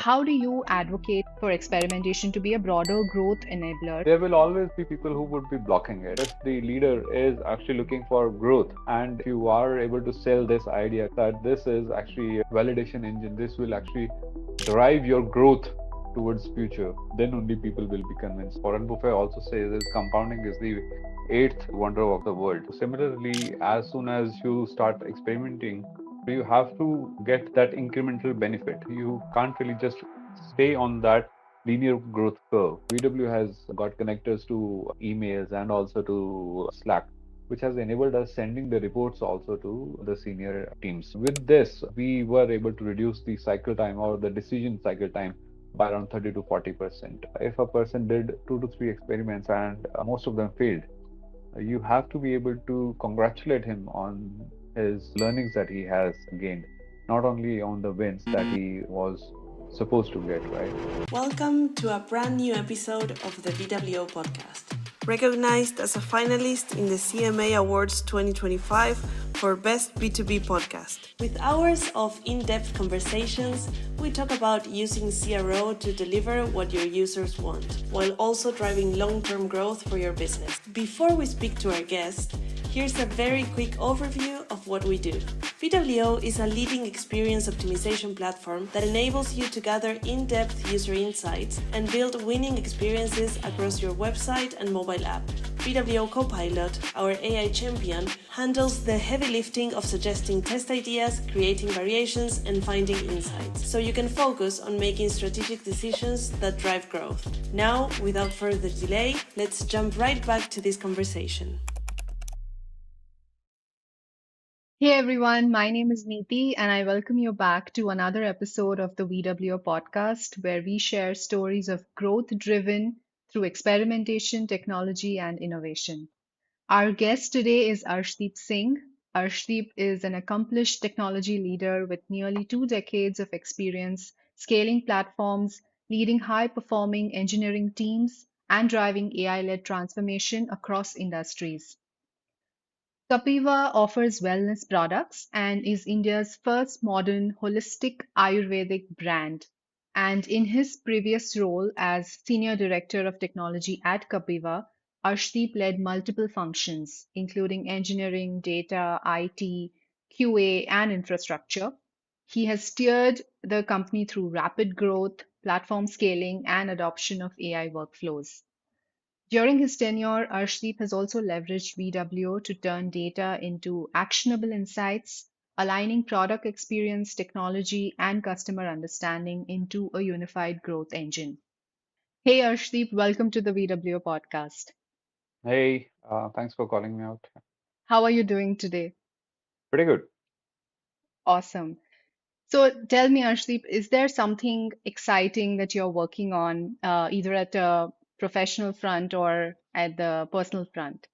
how do you advocate for experimentation to be a broader growth enabler? There will always be people who would be blocking it. If the leader is actually looking for growth, and if you are able to sell this idea that this is actually a validation engine, this will actually drive your growth towards future, then only people will be convinced. Warren Buffett also says this compounding is the eighth wonder of the world. Similarly, as soon as you start experimenting, you have to get that incremental benefit. You can't really just stay on that linear growth curve. VW has got connectors to emails and also to Slack, which has enabled us sending the reports also to the senior teams. With this, we were able to reduce the cycle time or the decision cycle time by around 30 to 40%. If a person did 2 to 3 experiments and most of them failed, you have to be able to congratulate him on his learnings that he has gained, not only on the wins that he was supposed to get, right? Welcome to a brand new episode of the VWO podcast. Recognized as a finalist in the CMA Awards 2025 for Best B2B Podcast. With hours of in-depth conversations, we talk about using CRO to deliver what your users want, while also driving long-term growth for your business. Before we speak to our guest, here's a very quick overview of what we do. VWO is a leading experience optimization platform that enables you to gather in-depth user insights and build winning experiences across your website and mobile app. VWO Copilot, our AI champion, handles the heavy lifting of suggesting test ideas, creating variations, and finding insights, so you can focus on making strategic decisions that drive growth. Now, without further delay, let's jump right back to this conversation. Hey everyone, my name is Niti, and I welcome you back to another episode of the VWO podcast where we share stories of growth driven through experimentation, technology, and innovation. Our guest today is Arshdeep Singh. Arshdeep is an accomplished technology leader with nearly 2 decades of experience scaling platforms, leading high performing engineering teams, and driving AI led transformation across industries. Kapiva offers wellness products and is India's first modern holistic Ayurvedic brand. And in his previous role as Senior Director of Technology at Kapiva, Arshdeep led multiple functions, including engineering, data, IT, QA, and infrastructure. He has steered the company through rapid growth, platform scaling, and adoption of AI workflows. During his tenure, Arshdeep has also leveraged VWO to turn data into actionable insights, aligning product experience, technology, and customer understanding into a unified growth engine. Hey, Arshdeep, welcome to the VWO podcast. Hey, thanks for calling me out. How are you doing today? Pretty good. Awesome. So tell me, Arshdeep, is there something exciting that you're working on, either at a professional front or at the personal front?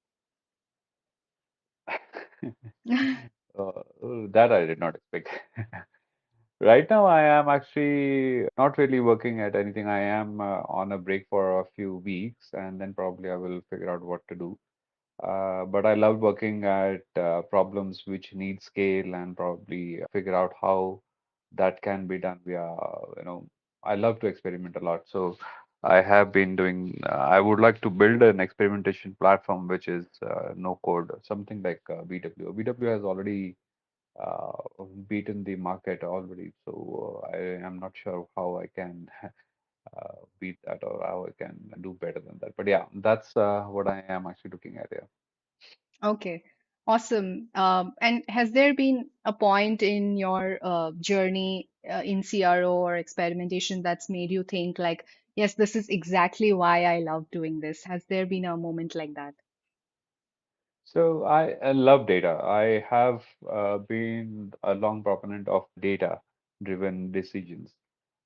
That I did not expect. Right now, I am actually not really working at anything. I am on a break for a few weeks, and then probably I will figure out what to do. But I love working at problems which need scale and probably figure out how that can be done via, you know, I love to experiment a lot. So I have been doing, I would like to build an experimentation platform which is no code, something like BW. BW has already uh, beaten the market already. So I am not sure how I can beat that or how I can do better than that. But yeah, that's what I am actually looking at here. Okay, awesome. And has there been a point in your journey in CRO or experimentation that's made you think like, yes, this is exactly why I love doing this? Has there been a moment like that? So I love data. I have been a long proponent of data-driven decisions.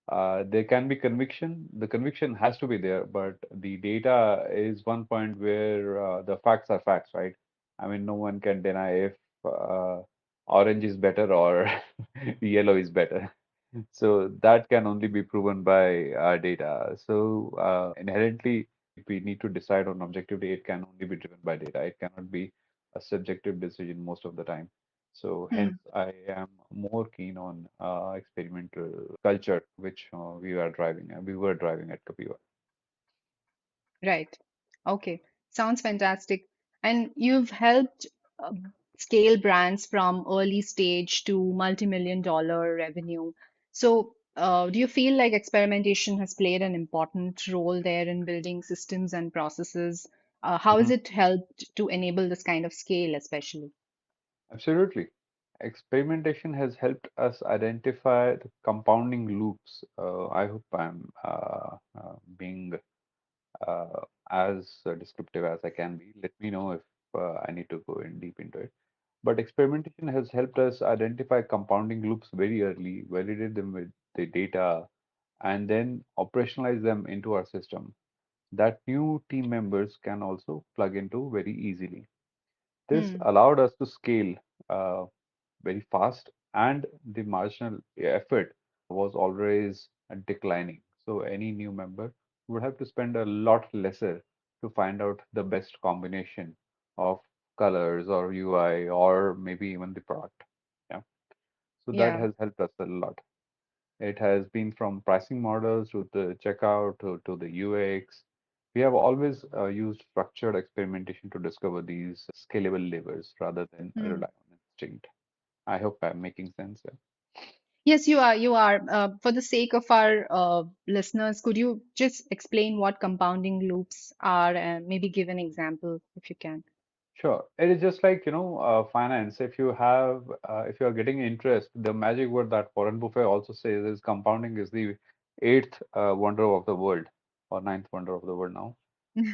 There can be conviction. The conviction has to be there, but the data is one point where the facts are facts, right? I mean, no one can deny if uh, orange is better or yellow is better. So that can only be proven by data. So inherently, if we need to decide on objectivity, it can only be driven by data. It cannot be a subjective decision most of the time. So hence, Hmm. I am more keen on experimental culture, which we were driving at Kapiva. Right. Okay. Sounds fantastic. And you've helped uh, scale brands from early stage to multi-million dollar revenue. So, do you feel like experimentation has played an important role there in building systems and processes? How has Mhm. it helped to enable this kind of scale, especially? Absolutely. Experimentation has helped us identify the compounding loops. I hope I'm being as descriptive as I can be. Let me know if I need to go in deep into it. But experimentation has helped us identify compounding loops very early, validate them with the data, and then operationalize them into our system that new team members can also plug into very easily. This Hmm. allowed us to scale uh, very fast, and the marginal effort was always declining. So any new member would have to spend a lot lesser to find out the best combination of colors or UI or maybe even the product. Yeah. So that Yeah. has helped us a lot. It has been from pricing models to the checkout to the UX. We have always used structured experimentation to discover these scalable levers rather than Hmm. rely on instinct. I hope I'm making sense. Yeah. Yes, you are. You are. For the sake of our listeners, could you just explain what compounding loops are and maybe give an example if you can? Sure. It is just like, finance. If you are getting interest, the magic word that Warren Buffett also says is compounding is the eighth wonder of the world or ninth wonder of the world now.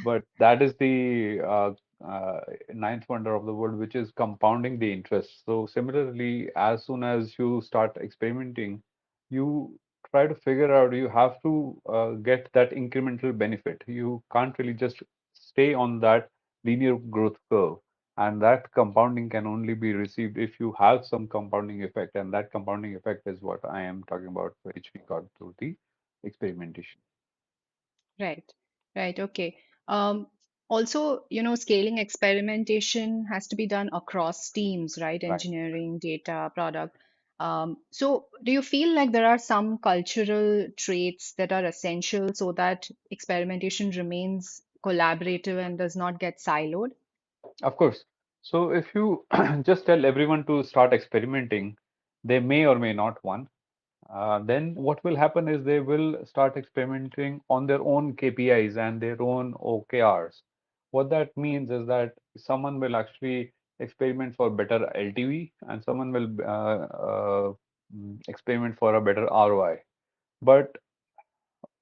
But that is the uh, ninth wonder of the world, which is compounding the interest. So similarly, as soon as you start experimenting, you try to figure out, you have to get that incremental benefit. You can't really just stay on that linear growth curve. And that compounding can only be received if you have some compounding effect. And that compounding effect is what I am talking about, which we got through the experimentation. Right, right, okay. Um, Also, scaling experimentation has to be done across teams, right? Right. Engineering, data, product. So, do you feel like there are some cultural traits that are essential so that experimentation remains collaborative and does not get siloed? Of course. So if you just tell everyone to start experimenting, they may or may not want. Then what will happen is they will start experimenting on their own KPIs and their own OKRs. What that means is that someone will actually experiment for better LTV and someone will experiment for a better ROI. But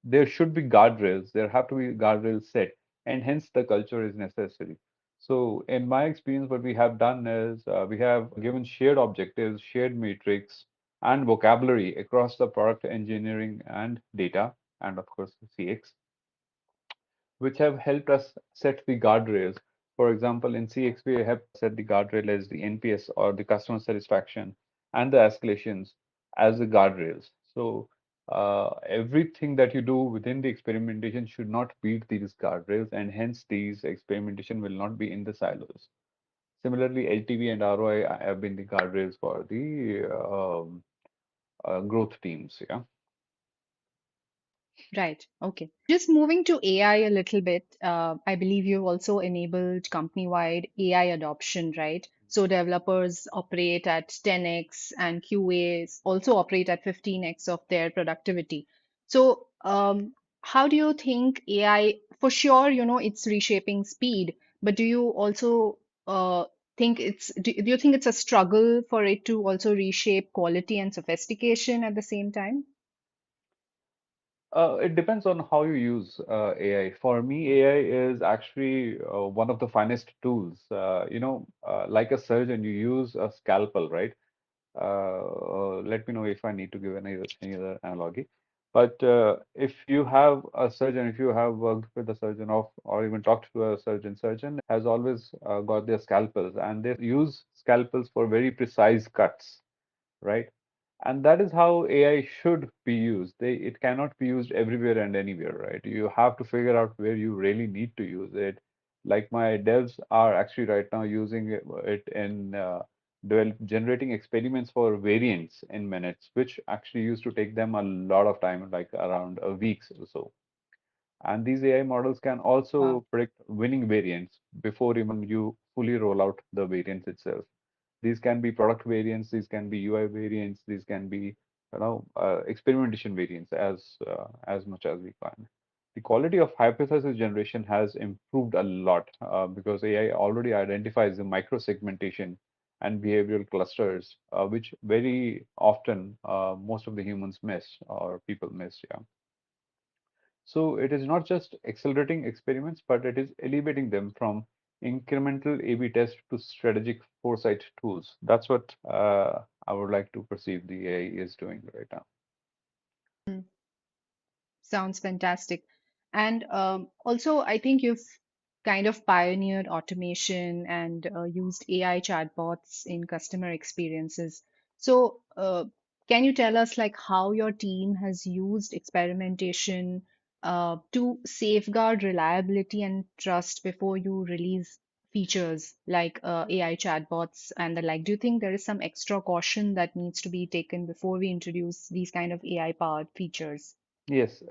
there should be guardrails. There have to be guardrails set, and hence the culture is necessary. So, in my experience, what we have done is we have given shared objectives, shared metrics, and vocabulary across the product engineering and data, and of course, CX, which have helped us set the guardrails. For example, in CX, we have set the guardrail as the NPS or the customer satisfaction and the escalations as the guardrails. So everything that you do within the experimentation should not beat these guardrails, and hence these experimentation will not be in the silos. Similarly, LTV and ROI have been the guardrails for the growth teams. Yeah. Right. Okay. Just moving to AI a little bit, I believe you've also enabled company-wide AI adoption, right? So developers operate at 10x and QAs also operate at 15x of their productivity. So, how do you think AI, for sure, it's reshaping speed, but do you also do you think it's a struggle for it to also reshape quality and sophistication at the same time? It depends on how you use AI. For me, AI is actually one of the finest tools. Like a surgeon, you use a scalpel, right? Let me know if I need to give any other analogy. But if you have a surgeon, if you have worked with a surgeon of, or even talked to a surgeon has always got their scalpels, and they use scalpels for very precise cuts, right? And that is how AI should be used. It cannot be used everywhere and anywhere, right? You have to figure out where you really need to use it. Like my devs are actually right now using it in generating experiments for variants in minutes, which actually used to take them a lot of time, like around a week or so. And these AI models can Wow. also predict winning variants before even you fully roll out the variants itself. These can be product variants, these can be UI variants, these can be experimentation variants as much as we can. The quality of hypothesis generation has improved a lot because AI already identifies the microsegmentation and behavioral clusters, which very often most of the humans miss or people miss. Yeah. So it is not just accelerating experiments, but it is elevating them from incremental A/B test to strategic foresight tools. That's what I would like to perceive the AI is doing right now. Mm. Sounds fantastic. And also, I think you've kind of pioneered automation and used AI chatbots in customer experiences. So, can you tell us like how your team has used experimentation to safeguard reliability and trust before you release features like AI chatbots and the like? Do you think there is some extra caution that needs to be taken before we introduce these kind of AI powered features? Yes,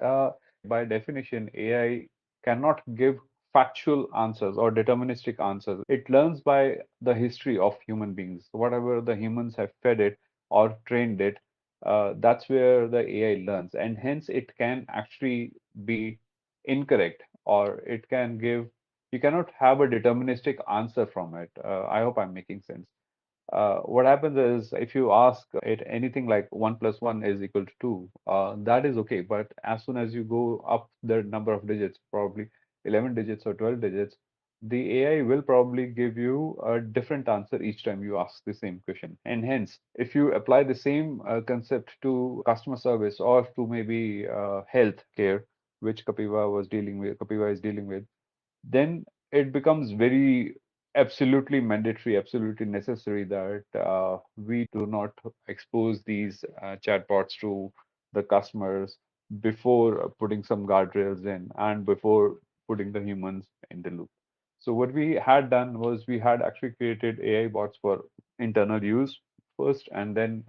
by definition, AI cannot give factual answers or deterministic answers. It learns by the history of human beings. Whatever the humans have fed it or trained it, that's where the AI learns. And hence, it can actually be incorrect or it can give, you cannot have a deterministic answer from it. I hope I'm making sense. What happens is if you ask it anything like 1 plus 1 is equal to 2, that is okay. But as soon as you go up the number of digits, probably 11 digits or 12 digits, the AI will probably give you a different answer each time you ask the same question. And hence, if you apply the same concept to customer service or to maybe health care, which Kapiva is dealing with, then it becomes very absolutely mandatory, absolutely necessary that we do not expose these chatbots to the customers before putting some guardrails in and before putting the humans in the loop. So what we had done was we had actually created AI bots for internal use first, and then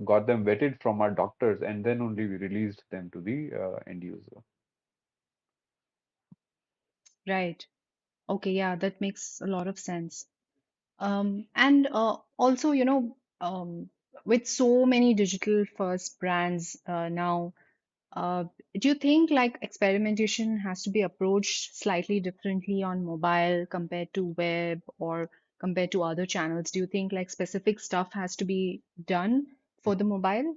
got them vetted from our doctors, and then only we released them to the end user. Right. Okay, yeah, that makes a lot of sense. And also, with so many digital first brands now, do you think like experimentation has to be approached slightly differently on mobile compared to web or compared to other channels? Do you think like specific stuff has to be done for the mobile?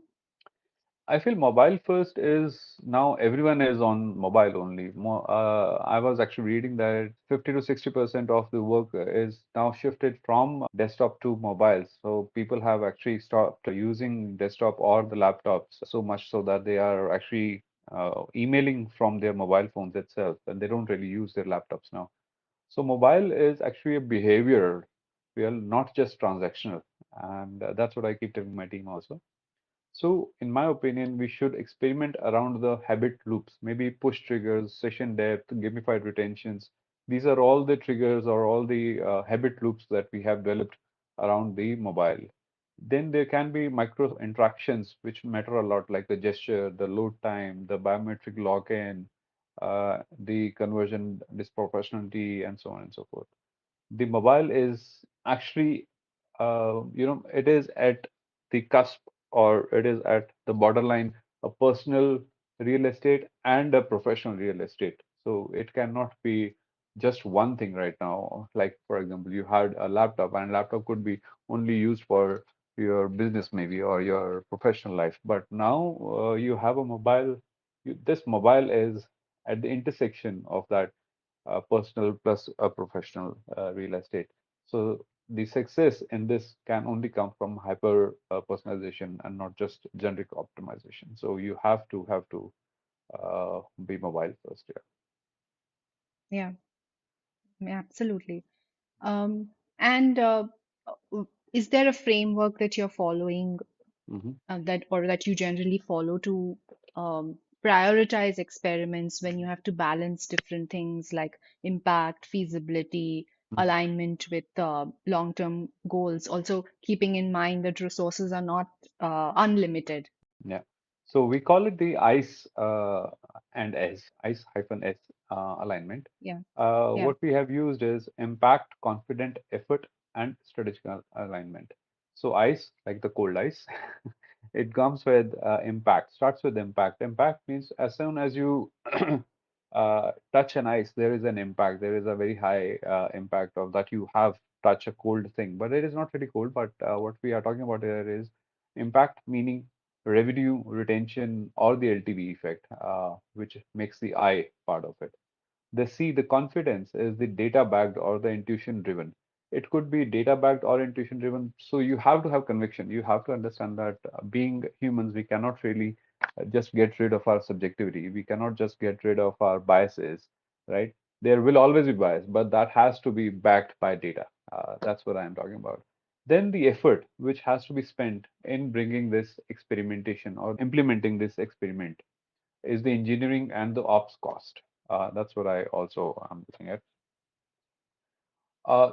I feel mobile first is now everyone is on mobile only. I was actually reading that 50 to 60% of the work is now shifted from desktop to mobile. So people have actually stopped using desktop or the laptops so much so that they are actually emailing from their mobile phones itself, and they don't really use their laptops now. So mobile is actually a behavioral, well, not just transactional, and that's what I keep telling my team also. So, in my opinion, we should experiment around the habit loops, maybe push triggers, session depth, gamified retentions. These are all the triggers or all the habit loops that we have developed around the mobile. Then there can be micro interactions which matter a lot, like the gesture, the load time, the biometric login, the conversion disproportionality, and so on and so forth. The mobile is actually, it is at the cusp or it is at the borderline, a personal real estate and a professional real estate. So it cannot be just one thing right now. Like, for example, you had a laptop, and laptop could be only used for your business maybe or your professional life. But now you have a mobile. This mobile is at the intersection of that personal plus a professional real estate. So the success in this can only come from hyper personalization and not just generic optimization. So you have to be mobile first. Yeah. Yeah, yeah, absolutely. And is there a framework that you're following Mhm. that or that you generally follow to prioritize experiments when you have to balance different things like impact, feasibility? alignment with long-term goals, also keeping in mind that resources are not unlimited. Yeah. So we call it the ICE and S, ICE hyphen S alignment. Yeah, yeah, What we have used is impact, confident, effort, and strategic alignment. So ICE, like the cold ice, it comes with impact, starts with impact. Impact means as soon as you touch an ice, there is an impact. There is a very high impact of that you have touch a cold thing, but it is not really cold. But what we are talking about here is impact, meaning revenue, retention, or the LTV effect, which makes the I part of it. The C, the confidence, is the data backed or the intuition driven. It could be data backed or intuition driven. So you have to have conviction. You have to understand that being humans, we cannot really just get rid of our subjectivity. We cannot just get rid of our biases, right? There will always be bias, but that has to be backed by data. That's what I'm talking about. Then the effort which has to be spent in bringing this experimentation or implementing this experiment is the engineering and the ops cost. That's what I also am looking at.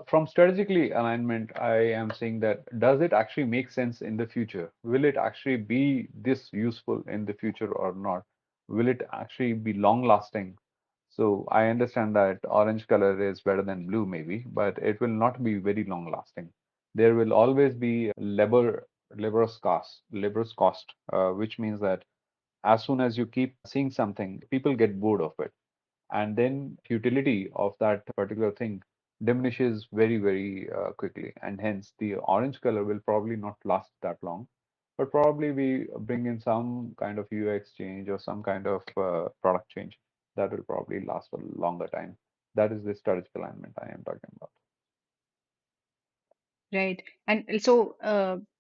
From strategically alignment, I am saying that does it actually make sense in the future? Will it actually be this useful in the future or not? Will it actually be long lasting? So I understand that orange color is better than blue, maybe, but it will not be very long lasting. There will always be labor's cost, which means that as soon as you keep seeing something, people get bored of it. And then utility of that particular thing diminishes very, very quickly. And hence the orange color will probably not last that long, but probably we bring in some kind of UX change or some kind of product change that will probably last for a longer time. That is the strategic alignment I am talking about. right. And so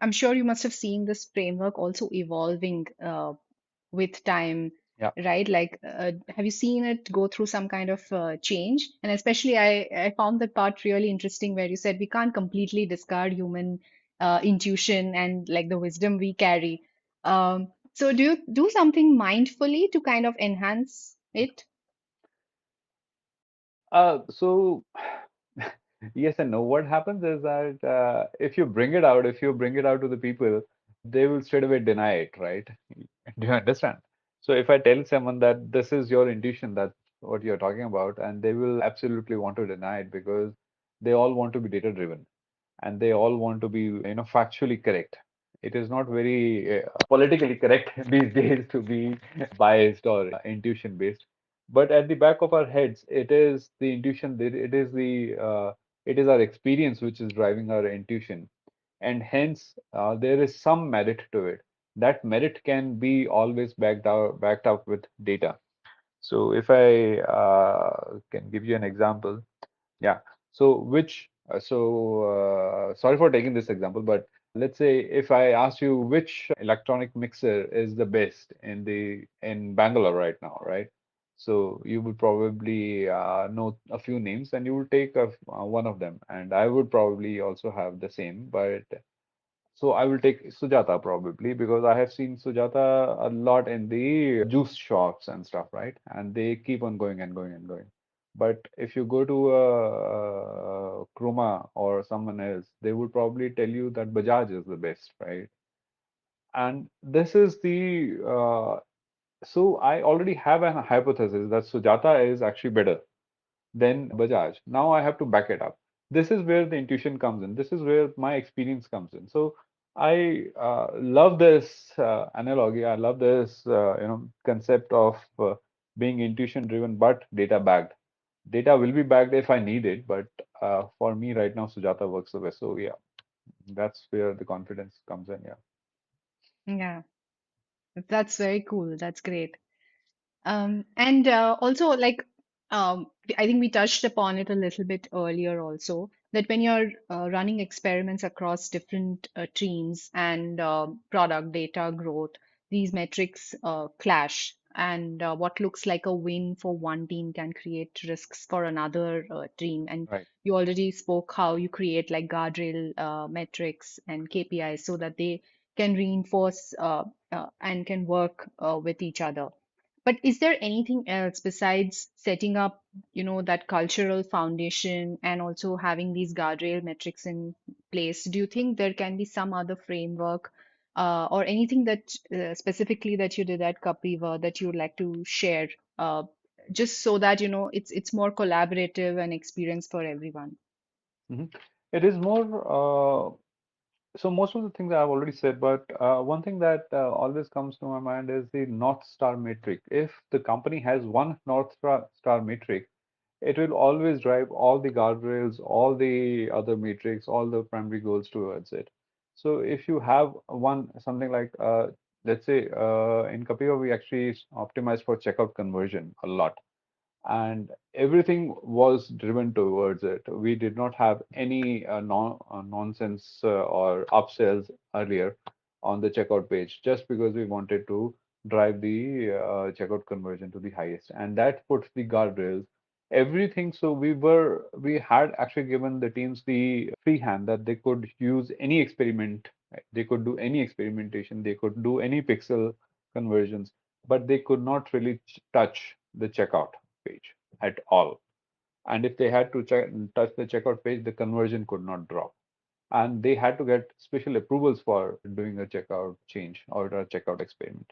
I'm sure you must have seen this framework also evolving with time, Yeah. right? Like, have you seen it go through some kind of change? And especially, I found that part really interesting where you said we can't completely discard human intuition and like the wisdom we carry. So do you do something mindfully to kind of enhance it? So yes and no. What happens is that if you bring it out to the people, they will straight away deny it, right? Do you understand? So if I tell someone that this is your intuition, that's what you're talking about, and they will absolutely want to deny it because they all want to be data driven and they all want to be, factually correct. It is not very politically correct these days to be biased or intuition based. But at the back of our heads, it is the intuition. It is our experience which is driving our intuition, and hence there is some merit to it. That merit can be always backed up with data. So if I can give you an example, yeah. So sorry for taking this example, but let's say if I ask you which electronic mixer is the best in Bangalore right now, right? So you would probably know a few names and you will take one of them, and I would probably also have the same, but so I will take Sujata probably because I have seen Sujata a lot in the juice shops and stuff, right? And they keep on going and going and going. But if you go to Kroma or someone else, they would probably tell you that Bajaj is the best, right? And this is the so I already have an hypothesis that Sujata is actually better than Bajaj. Now I have to back it up. This is where the intuition comes in. This is where my experience comes in. So I love this analogy. I love this concept of being intuition driven but data backed. Data will be backed if I need it, but for me right now, Sujata works the best. So yeah, that's where the confidence comes in. Yeah. Yeah, that's very cool. That's great. And also, like, I think we touched upon it a little bit earlier also, that when you're running experiments across different teams and product data growth, these metrics clash. And what looks like a win for one team can create risks for another team. And Right. you already spoke how you create like guardrail metrics and KPIs so that they can reinforce and can work with each other. But is there anything else besides setting up, that cultural foundation and also having these guardrail metrics in place? Do you think there can be some other framework or anything that specifically that you did at Kapiva that you would like to share, uh, just so that it's more collaborative and experience for everyone? Mhm. It is more. So most of the things I've already said, but one thing that always comes to my mind is the North Star metric. If the company has one North Star metric, it will always drive all the guardrails, all the other metrics, all the primary goals towards it. So if you have one something like, let's say in Kapiva, we actually optimize for checkout conversion a lot, and everything was driven towards it. We did not have any nonsense or upsells earlier on the checkout page just because we wanted to drive the checkout conversion to the highest, and that puts the guardrails, everything. So we had actually given the teams the free hand that they could use any experiment, right? They could do any experimentation, they could do any pixel conversions, but they could not really touch the checkout page at all. And if they had to touch the checkout page, the conversion could not drop. And they had to get special approvals for doing a checkout change or a checkout experiment.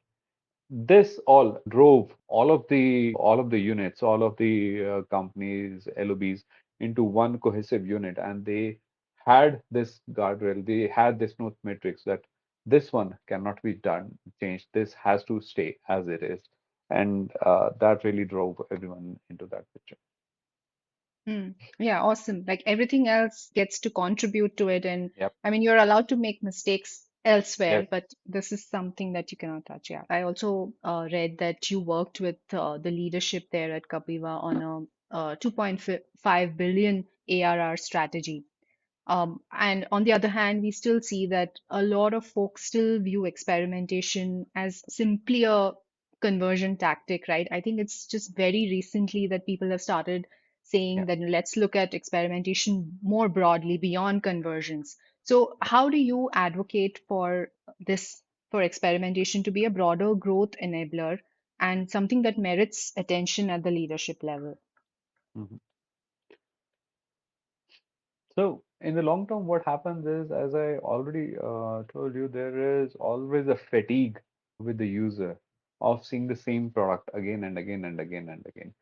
This all drove all of the units, all of the companies, LOBs into one cohesive unit, and they had this guardrail, they had this note matrix that this one cannot be done, changed. This has to stay as it is, and that really drove everyone into that picture. Mm. Yeah, awesome. Like everything else gets to contribute to it. And Yep. I mean, you're allowed to make mistakes elsewhere, Yes. but this is something that you cannot touch. Yeah. I also read that you worked with the leadership there at Kapiva on a 2.5 billion ARR strategy. And on the other hand, we still see that a lot of folks still view experimentation as simply a conversion tactic, right? I think it's just very recently that people have started saying Yeah. that let's look at experimentation more broadly beyond conversions. So, how do you advocate for this, for experimentation to be a broader growth enabler and something that merits attention at the leadership level? Mhm. So in the long term, what happens is, as I already told you, there is always a fatigue with the user of seeing the same product again and again and again and again.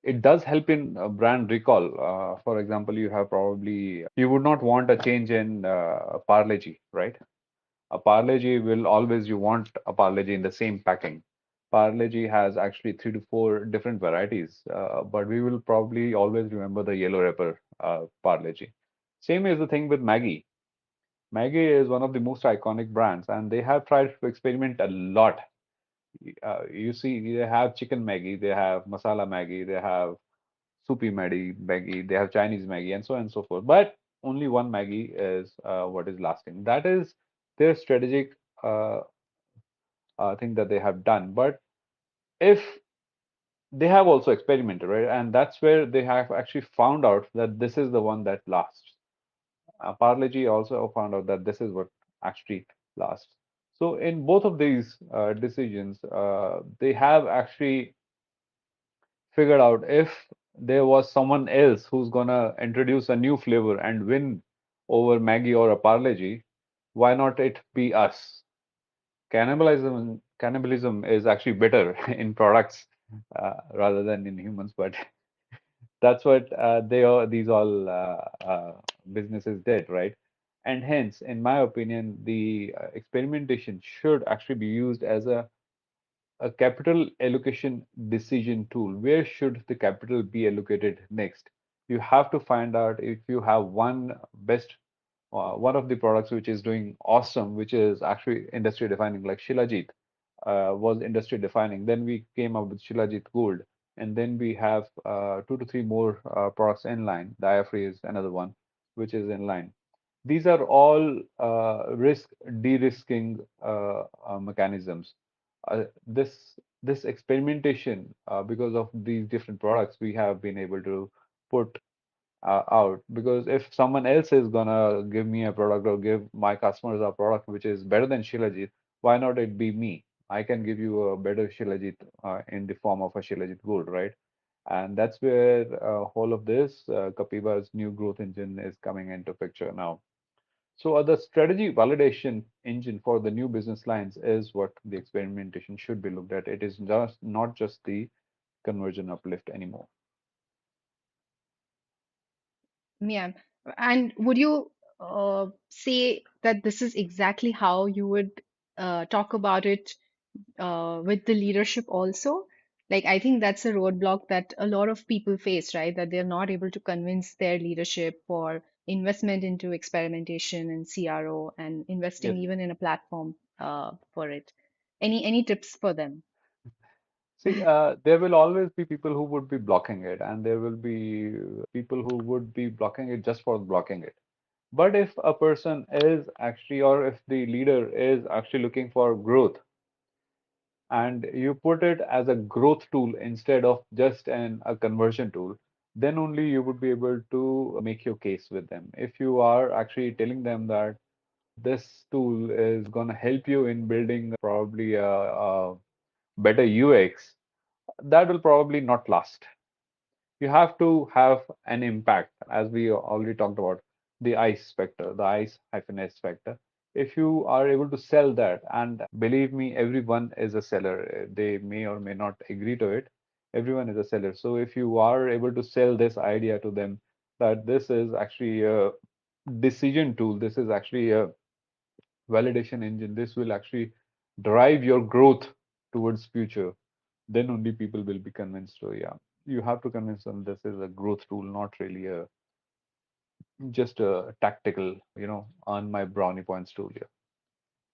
It does help in brand recall. For example, you would not want a change in Parle-G, right? A Parle-G will always, you want a Parle-G in the same packing. Parle-G has actually three to four different varieties, but we will probably always remember the yellow wrapper Parle-G. Same is the thing with Maggie. Maggie is one of the most iconic brands, and they have tried to experiment a lot. You see, they have chicken Maggie, they have masala Maggie, they have soupy Maggie, they have Chinese Maggie, and so on and so forth. But only one Maggie is what is lasting. That is their strategic uh, thing that they have done. But if they have also experimented, right, and that's where they have actually found out that this is the one that lasts. Parle-G also found out that this is what actually lasts. So in both of these decisions, they have actually figured out if there was someone else who's gonna introduce a new flavor and win over Maggie or a Parle-G, why not it be us? Cannibalism is actually better in products rather than in humans, but that's what these all businesses did, right? And hence, in my opinion, the experimentation should actually be used as a capital allocation decision tool. Where should the capital be allocated next? You have to find out if you have one of the products which is doing awesome, which is actually industry defining, like Shilajit was industry defining. Then we came up with Shilajit Gold, and then we have two to three more products in line. Diaphragm is another one, which is in line. These are all de-risking mechanisms. This experimentation, because of these different products, we have been able to put out. Because if someone else is gonna give me a product or give my customers a product which is better than Shilajit, why not it be me? I can give you a better Shilajit in the form of a Shilajit gold, right? And that's where whole of this Kapiva's new growth engine is coming into picture now. So the strategy validation engine for the new business lines is what the experimentation should be looked at. It is just not just the conversion uplift anymore. Yeah. And would you say that this is exactly how you would talk about it with the leadership also? Like, I think that's a roadblock that a lot of people face, right? That they're not able to convince their leadership for investment into experimentation and CRO and investing Yes. even in a platform for it. Any tips for them? See, there will always be people who would be blocking it, and there will be people who would be blocking it just for blocking it. But if a person is actually, or if the leader is actually looking for growth, and you put it as a growth tool instead of just a conversion tool, then only you would be able to make your case with them. If you are actually telling them that this tool is going to help you in building probably a better UX, that will probably not last. You have to have an impact, as we already talked about the ICE factor, the ICE hyphen S factor. If you are able to sell that, and believe me, everyone is a seller. They may or may not agree to it. Everyone is a seller. So if you are able to sell this idea to them that this is actually a decision tool, this is actually a validation engine, this will actually drive your growth towards future, then only people will be convinced. So yeah, you have to convince them this is a growth tool, not really a just a tactical, earn my brownie points tool. Yeah.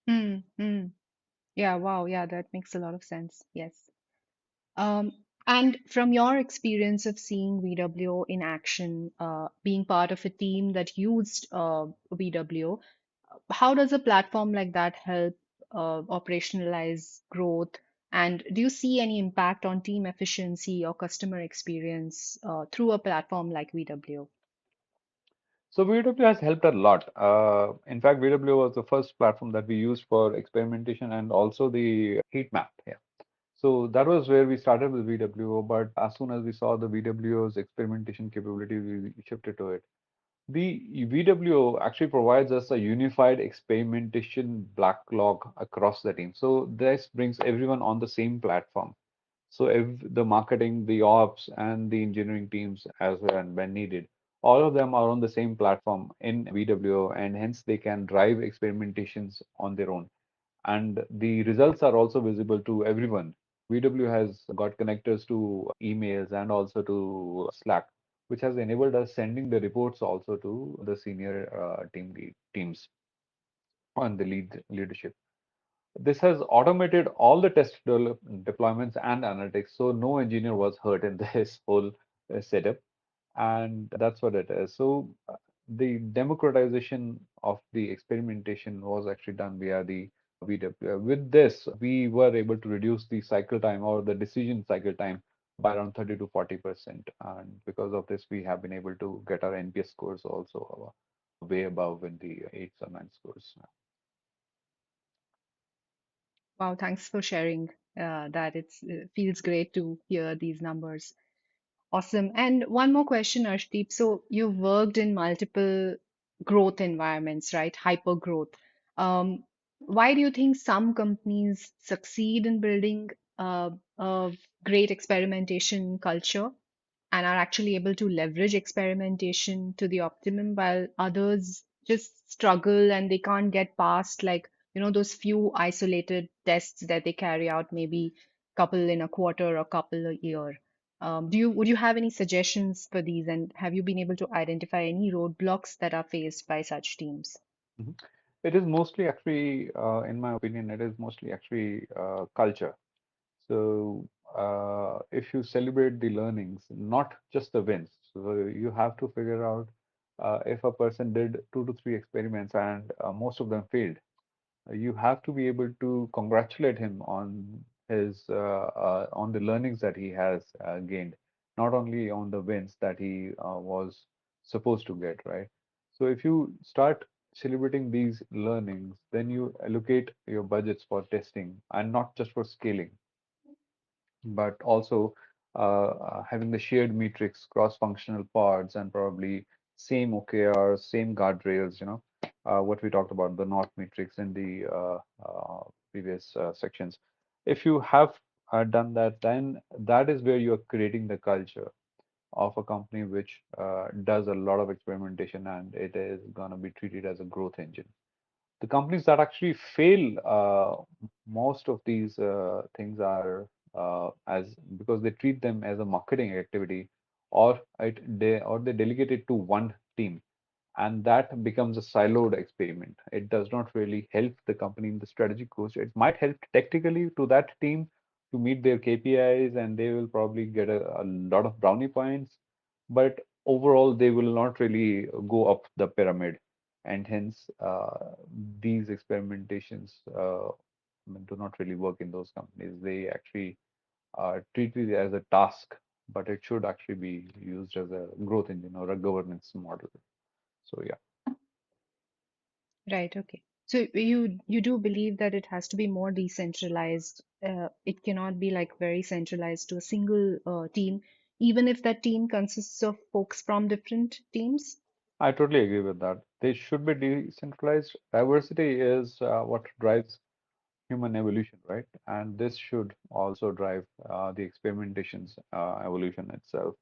Hmm. Hmm. Yeah. Wow. Yeah, that makes a lot of sense. Yes. Um, and from your experience of seeing VWO in action, being part of a team that used VWO, how does a platform like that help operationalize growth? And do you see any impact on team efficiency or customer experience through a platform like VWO? So VW has helped a lot. In fact, VW was the first platform that we used for experimentation and also the heat map. Yeah. So that was where we started with VWO, but as soon as we saw the VWO's experimentation capability, we shifted to it. The VWO actually provides us a unified experimentation backlog across the team. So this brings everyone on the same platform. So if the marketing, the ops, and the engineering teams as well and when needed, all of them are on the same platform in VWO, and hence they can drive experimentations on their own. And the results are also visible to everyone. VW has got connectors to emails and also to Slack, which has enabled us sending the reports also to the senior teams on the leadership. This has automated all the deployments and analytics, so no engineer was hurt in this whole setup, and that's what it is. So the democratization of the experimentation was actually done via the VW. With this, we were able to reduce the cycle time or the decision cycle time by around 30 to 40%, and because of this, we have been able to get our NPS scores also way above in the eights or nine scores. Wow, thanks for sharing that. It feels great to hear these numbers. Awesome. And one more question, Arshdeep. So you've worked in multiple growth environments, right? Hyper growth. Why do you think some companies succeed in building a great experimentation culture and are actually able to leverage experimentation to the optimum while others just struggle and they can't get past like, those few isolated tests that they carry out, maybe couple in a quarter or couple a year? Would you have any suggestions for these, and have you been able to identify any roadblocks that are faced by such teams? Mhm. It is mostly actually, in my opinion, it is mostly actually culture. So if you celebrate the learnings, not just the wins, so you have to figure out if a person did two to three experiments and most of them failed, you have to be able to congratulate him on his on the learnings that he has gained, not only on the wins that he was supposed to get, right? So if you start celebrating these learnings, then you allocate your budgets for testing and not just for scaling, but also having the shared metrics, cross-functional pods, and probably same OKRs, same guardrails, what we talked about, the NOT metrics in the previous sections. If you have done that, then that is where you are creating the culture of a company which does a lot of experimentation and it is going to be treated as a growth engine. The companies that actually fail most of these things are as because they treat them as a marketing activity, or they delegate it to one team, and that becomes a siloed experiment. It does not really help the company in the strategic goals. It might help tactically to that team to meet their KPIs, and they will probably get a lot of brownie points, but overall they will not really go up the pyramid, and hence these experimentations do not really work in those companies. They actually treat it as a task, but it should actually be used as a growth engine or a governance model. So yeah. Right, okay. So you do believe that it has to be more decentralized. It cannot be like very centralized to a single team, even if that team consists of folks from different teams. I totally agree with that. They should be decentralized. Diversity is what drives human evolution, right? And this should also drive the experimentation's evolution itself.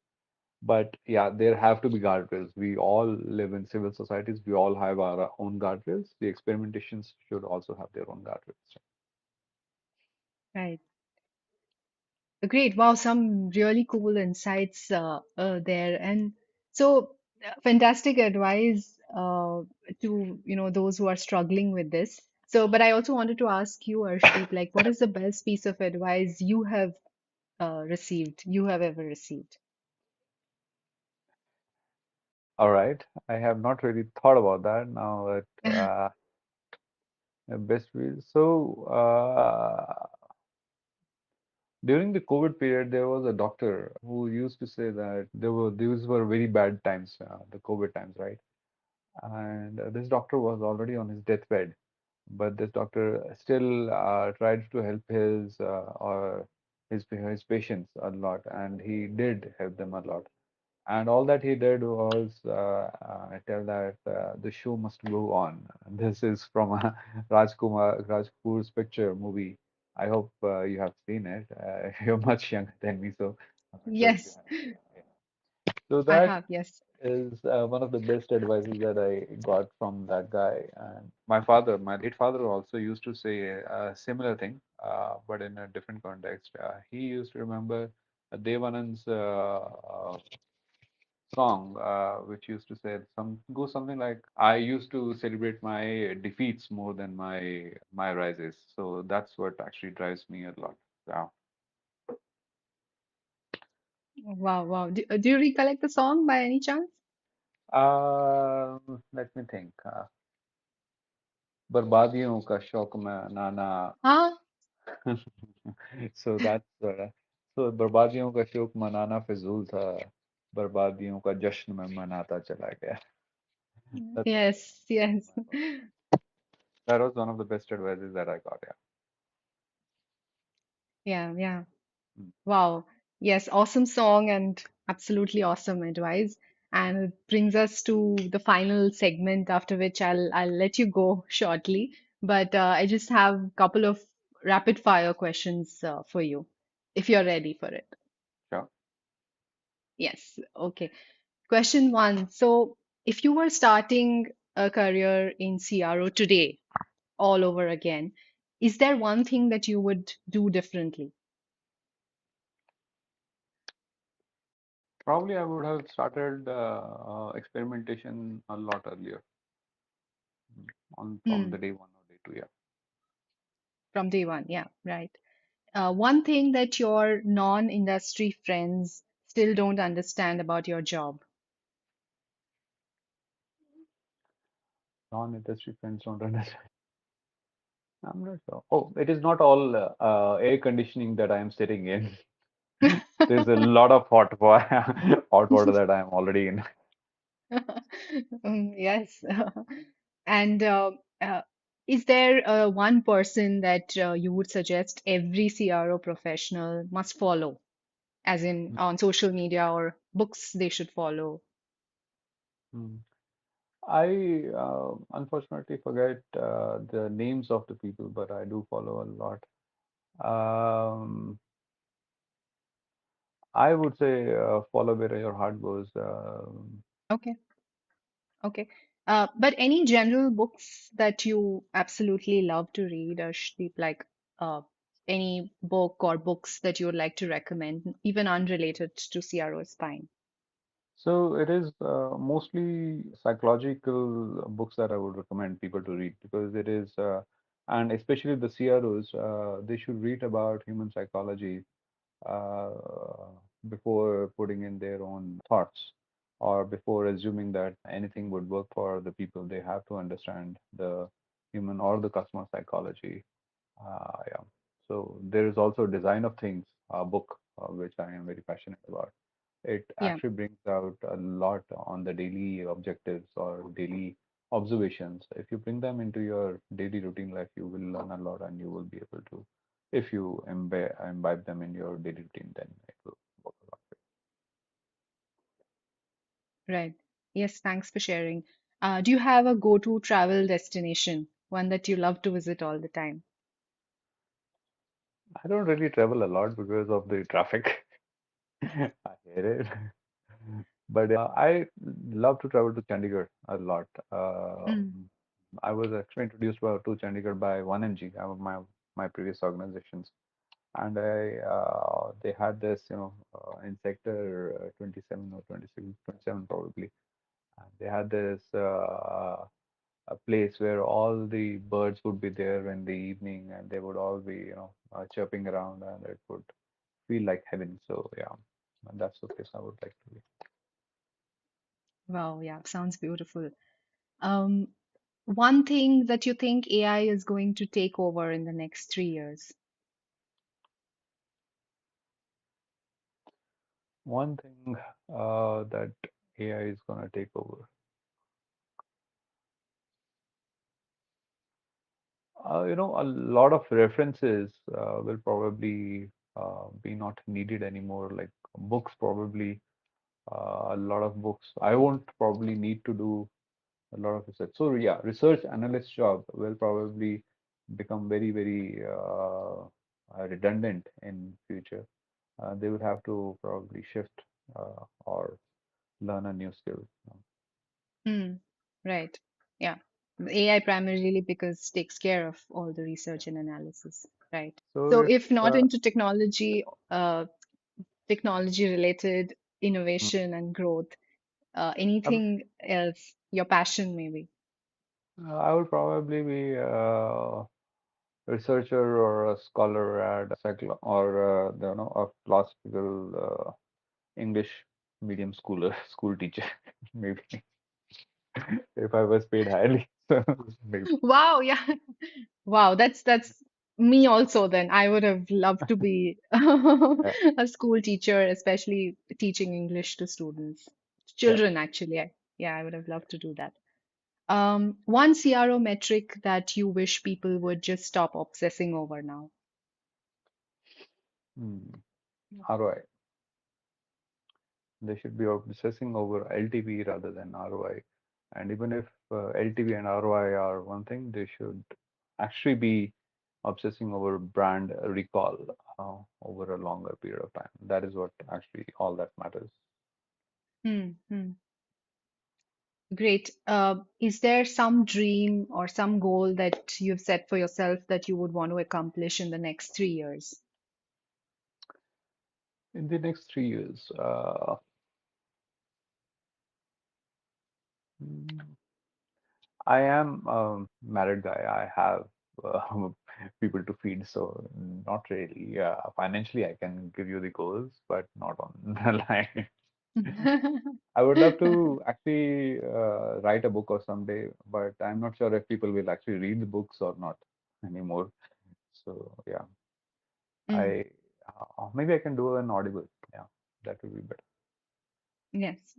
But yeah, there have to be guardrails. We all live in civil societies. We all have our own guardrails. The experimentations should also have their own guardrails. Right. Great. Wow, some really cool insights there. And so fantastic advice to, those who are struggling with this. So, but I also wanted to ask you, Arshdeep, like, what is the best piece of advice you have ever received? All right. I have not really thought about that now that best way. So during the COVID period, there was a doctor who used to say that these were very bad times, the COVID times, right? And this doctor was already on his deathbed, but this doctor still tried to help his patients a lot, and he did help them a lot. And all that he did was tell that the show must go on. This is from a Raj Kapoor's picture movie. I hope you have seen it. You're much younger than me, so I'm not sure if you Yes, have. Yeah. So I that have. Yes. is one of the best advices that I got from that guy. And my late father, also used to say a similar thing, but in a different context. He used to remember Devanand's song, which used to say something like, "I used to celebrate my defeats more than my rises." So that's what actually drives me a lot. Yeah. Wow, wow. Do you recollect the song by any chance? Let me think. बर्बादियों का शौक मनाना. Huh? So that's so बर्बादियों का शौक मनाना फिजूल था. बर्बादियों का जश्न में मनाता चला गया. That's what Yes, yes. my father. That was one of the best advices that I got. Yeah. Yeah, yeah. Mm. Wow. Yes, awesome song and absolutely awesome advice. And it brings us to the final segment, after which I'll let you go shortly. But I just have a couple of rapid fire questions for you, if you're ready for it. Sure. Yes. Okay. Question one. So, if you were starting a career in CRO today, all over again, is there one thing that you would do differently? Probably I would have started experimentation a lot earlier, on from Hmm. the day one or day two. Yeah. From day one. Yeah, right. One thing that your non-industry friends still don't understand about your job. Non-industry friends don't understand. I'm not sure. Oh, it is not all air conditioning that I am sitting in. There's a lot of hot water that I am already in. Yes. And uh, is there one person that you would suggest every CRO professional must follow, as in on social media or books they should follow? Mm. I unfortunately forget the names of the people, but I do follow a lot. Um, I would say follow where your heart goes. Okay, okay. But any general books that you absolutely love to read, Arshdeep, like uh, any book or books that you would like to recommend, even unrelated to CRO is fine. So it is mostly psychological books that I would recommend people to read because it is, and especially the CROs, they should read about human psychology uh, before putting in their own thoughts or before assuming that anything would work for the people. They have to understand the human or the customer psychology. Yeah. So there is also Design of Things, a book which I am very passionate about. It Yeah, actually brings out a lot on the daily objectives or daily observations. If you bring them into your daily routine life, you will learn a lot and you will be able to, if you imbibe them in your daily routine, then it will work a lot. right. Yes, thanks for sharing. Do you have a go-to travel destination, one that you love to visit all the time? I don't really travel a lot because of the traffic. I hate it. But I love to travel to Chandigarh a lot. Mm, I was actually introduced to Chandigarh by 1MG, my previous organizations, and they had this, in sector 27 or 26, 27 probably, and they had this a place where all the birds would be there in the evening, and they would all be, chirping around, and it would feel like heaven. So yeah, that's the place I would like to be. wow, yeah, sounds beautiful. Um, One thing that you think AI is going to take over in the next 3 years? One thing that AI is gonna take over. A lot of references will probably be not needed anymore. Like books, probably a lot of books. I won't probably need to do a lot of research. So yeah, research analyst job will probably become very, very redundant in future. They will have to probably shift or learn a new skill. Hmm, right. Yeah. AI primarily because takes care of all the Yeah. research and analysis, right? So So if if not uh, into technology related mm, innovation and growth, I would anything else, your passion maybe? I would probably be researcher or a scholar at or a classical English medium schooler, school teacher, maybe if I was paid highly. So maybe. Wow, yeah. Wow, that's me also then. I would have loved to be Yeah. a school teacher, especially teaching English to students, Yeah. children actually. Yeah, I would have loved to do that. One CRO metric that you wish people would just stop obsessing over now. Hmm. ROI. They should be obsessing over LTV rather than ROI. And even if LTV and ROI are one thing, they should actually be obsessing over brand recall over a longer period of time. That is what actually all that matters. Hmm, hmm. Great. Is there some dream or some goal that you've set for yourself that you would want to accomplish in the next 3 years? In the next 3 years, mm, I am a married guy. I have people to feed, so not really. Financially, I can give you the goals, but not on the line. I would love to actually write a book or someday, but I'm not sure if people will actually read the books or not anymore. So yeah, Mm, I maybe I can do an audible. Yeah, that would be better. yes.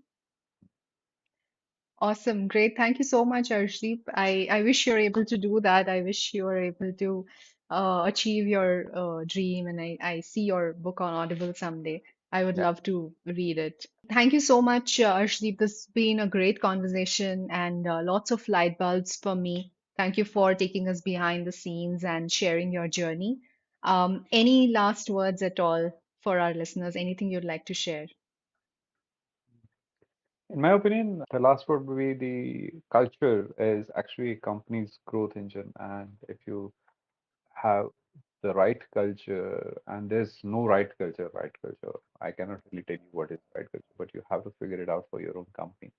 Awesome. Great. Thank you so much, Arshdeep. I wish you're able to do that. I wish you were able to achieve your dream, and I see your book on Audible someday. I would Yeah. love to read it. Thank you so much, Arshdeep. This has been a great conversation and lots of light bulbs for me. Thank you for taking us behind the scenes and sharing your journey. Any last words at all for our listeners? Anything you'd like to share? In my opinion, the last word would be the culture is actually a company's growth engine. And if you have the right culture, and there's no right culture. I cannot really tell you what is right culture, but you have to figure it out for your own company.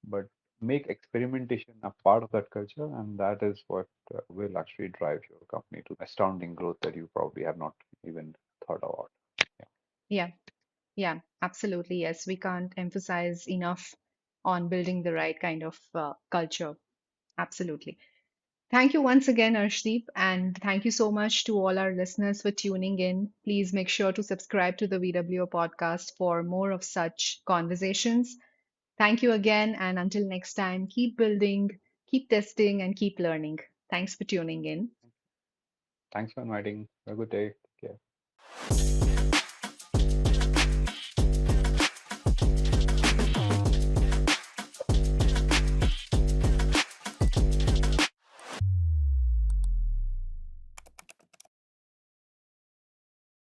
But make experimentation a part of that culture, and that is what will actually drive your company to astounding growth that you probably have not even thought about. Yeah. Yeah. Yeah, absolutely. Yes, we can't emphasize enough on building the right kind of culture. Absolutely. Thank you once again, Arshdeep, and thank you so much to all our listeners for tuning in. Please make sure to subscribe to the VWO podcast for more of such conversations. Thank you again, and until next time, keep building, keep testing, and keep learning. Thanks for tuning in. Thanks for inviting. Have a good day. Take care.